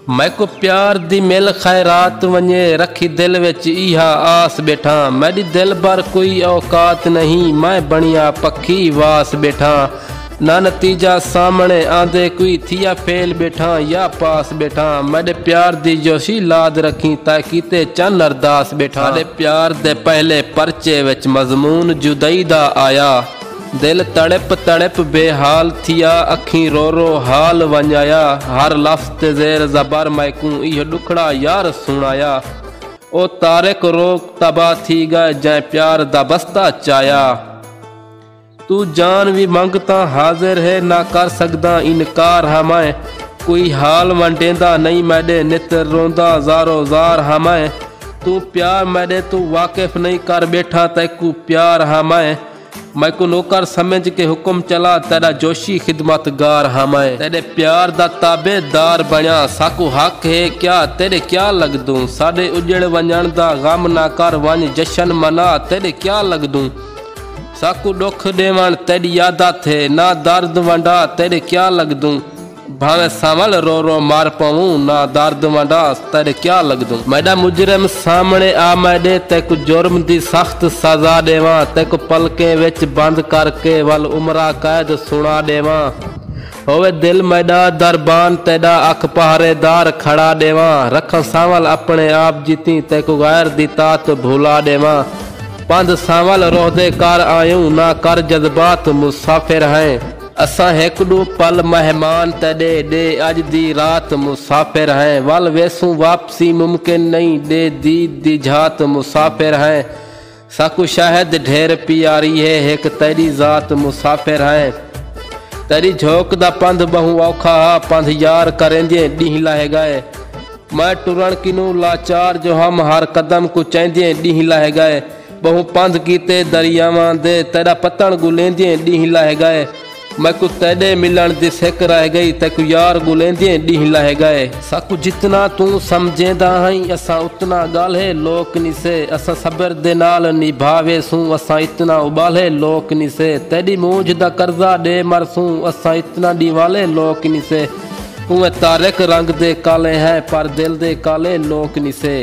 मैं को प्यार दी मिल खैरात वने रखी दिल विच इहा आस बैठा। मेरी दिल भर कोई औकात नहीं, मैं बनिया पक्की वास बैठा। ना नतीजा सामने आंदे कोई थिया फेल बैठा या पास बैठा। मेरे प्यार दी जोशी लाद रखी ताकि ते चन अरदास बैठा। मेरे प्यार दे पहले परचे विच मजमून जुदाई दा आया। दिल तड़प तड़प बेहाल थिया, अखी रो रो हाल वंजाया। हर लफ्ज़ ते ज़ेर ज़बर मैकू इह दुखड़ा यार सुनाया। ओ तारिक रोक तबाह थी गए जै प्यार दा बस्ता चाया। तू जान भी मंगता हाजिर है, ना कर सकदा इनकार हा मैं। कोई हाल वंडेंदा नहीं मैडे, नित रोंदा ज़ारो ज़ार हा मैं। तू प्यार मैडे तू वाकिफ नहीं कर बैठा, तैकू प्यार हा मैं को नौकर समझ के हुक्म चला, तेरा जोशी खिदमतगार हाँ मैं। तेरे प्यार दा ताबेदार बनिया, साकू हक है क्या तेरे क्या लग दूं। साडे उजड़ वंजण दा गम ना कर, वंज जशन मना तेरे क्या लग दूं। साकू दुख देवण तेरी यादा थे, ना दर्द वंडा तेरे क्या लग दूं। भावे सावल रो रो मार पाऊं, ना दर्द वंडा तेरे क्या लग दूं। मैडा मुजरिम सामने आ मैडे, तेको जुर्म दी सख्त सजा देवा। तेको पलके विच बंद करके वल उमरा कैद सुना देवा। होवे दिल मैडा दरबान तेरा अख पहरेदार खड़ा देवा। रखा सावल अपने आप जीती, तेको गैर दी तात भुला देवा। पंध सावल रोहदे कर आयूं, ना कर जज्बात मुसाफिर हैं। असा हेकड़ू पल मेहमान तेरे दे, अज दी रात मुसाफिर हैं। वल वेसू वापसी मुमकिन नहीं, दे दीद दी झात मुसाफिर हैं। साकू शायद ढेर प्यारी है, एक तेरी जात मुसाफिर हैं। तेरी झोंक दा पंध बहु औखा, पंध यार करेंदे डीह लह गए। मैं टुरण किनू लाचार, जो हम हर कदम को चेंदे डीह लह गए। बहु पंध कीते दरियावां दे, तेरा पतन गुलेंदे डीह लह गए। मैं को तेरे मिलन दी सिक रह गई, तेकू यार गुलेंदे डीह लह गए। साकू जितना तू समझेंदा हई, असा उतना गाले लोक निसे। असा सबर दे नाल निभावे सूं, असा इतना उबाले लोक निसे। तेरी मूंझ दा कर्जा दे मरसूं, असा इतना दीवाले लोक निसे। तू तारिक रंग दे काले है, पर दिल दे काले लोक निसे।